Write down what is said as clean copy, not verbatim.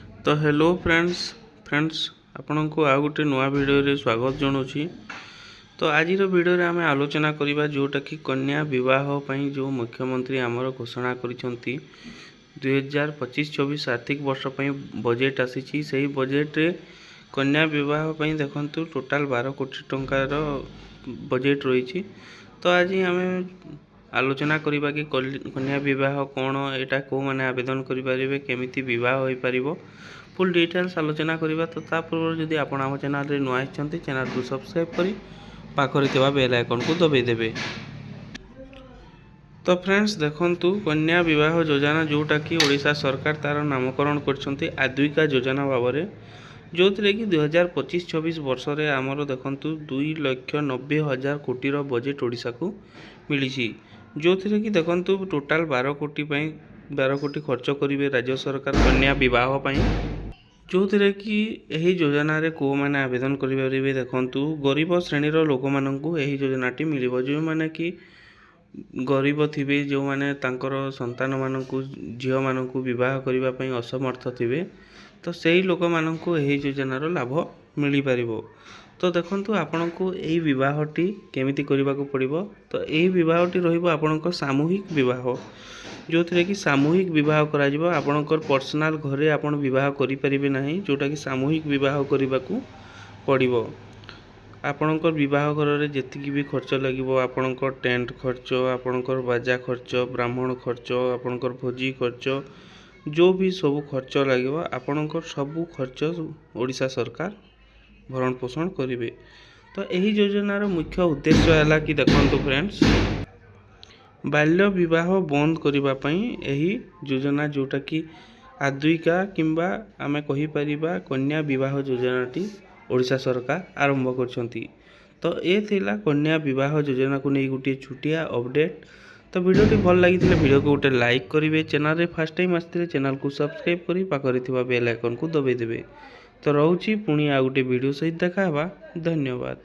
तो hello friends आपण को आ गोटे नुआ वीडियो रे स्वागत जनाऊँगी। तो आज वीडियो रे आमे आलोचना करिबा जोटा कि कन्या विवाह पई जो मुख्यमंत्री आमर घोषणा करिसंती 2025-24 आर्थिक वर्ष पई बजेट आसीची। सही बजेट रे कन्या विवाह पई देखंतु टोटाल 12 कोटी टंकार बजेट रही। तो आज आमे आलोचना करिबा कि कन्या विवाह कौन, एटा को माने आवेदन करि परिबे, केमिति विवाह होई परिबो, फुल डिटेल्स आलोचना करिबा। तो ता पूर्व जदि आपण आम चैनल रे नुआ आछंती, चैनल को सब्सक्राइब करी पाखरे थिबा बेल आइकन को दबाई देबे। तो फ्रेंड्स देखंतु कन्या विवाह योजना जोटा कि ओडिशा सरकार तार नामकरण करछंती आद्विका योजना भाबरे, जो थरे कि 2025-26 वर्ष रे आमर देखंतु 2,90,000 कोटी रो बजेट ओडिशा को मिली, जो थरे कि देखंतु टोटाल 12 कोटी पई 12 कोटी खर्च करिवे राज्य सरकार कन्या विवाह पई, जो थरे कि एही योजना रे को माने आवेदन करि परिबे। देखंतु गरीब श्रेणी रो लोक माननकु एही योजनाटी मिलिबो, जो माने कि गरीब थिबे, जो माने तांकर संतान माननकु झियो माननकु विवाह करिबा पई असमर्थ थिबे, तो सेही लोक माननकु एही योजनार लाभ मिली परिबो। तो देखंतु आपनकु एही विवाहटी केमिति करिबाकू पड़िबो। तो एही विवाहटी रहिबो आपनकर सामूहिक विवाह, जो थरे कि सामूहिक विवाह करा जिवो। आपनकर पर्सनल घरे आपण विवाह करि परिबे नाही, जोटा कि सामूहिक विवाह करिबाकू पड़िबो। आपणकर विवाह घर रे जेतिकी भी खर्च लागिबो, आपणकर टेंट खर्च, आपणकर बाजा खर्च, ब्राह्मण खर्च, आपणकर भोजी खर्च, जो भी सब खर्च लागिबो आपणकर सब खर्च ओडिशा सरकार भरण पोषण करिवे। तो एही योजनार मुख्य उद्देश्य हैला कि देखंतु फ्रेंड्स, बाल्य विवाह बंद करिबा पई एही योजना जोटा कि आद्विका किंबा आमे कहि परिबा कन्या विवाह योजनाटी ओडिशा सरकार आरंभ करछंती। तो ए थिला कन्या विवाह योजना को नै गुटे छुटिया अपडेट। तो वीडियोटी भल लागिथिले वीडियो को गोटे लाइक करिवे, चैनल रे फर्स्ट टाइम आस्थिले चैनल को सब्सक्राइब करी पाखरे थिबा बेल आइकन को दबाई देबे। तो रहउची पुणी आ गोटे वीडियो सहित देखा हबा। धन्यवाद।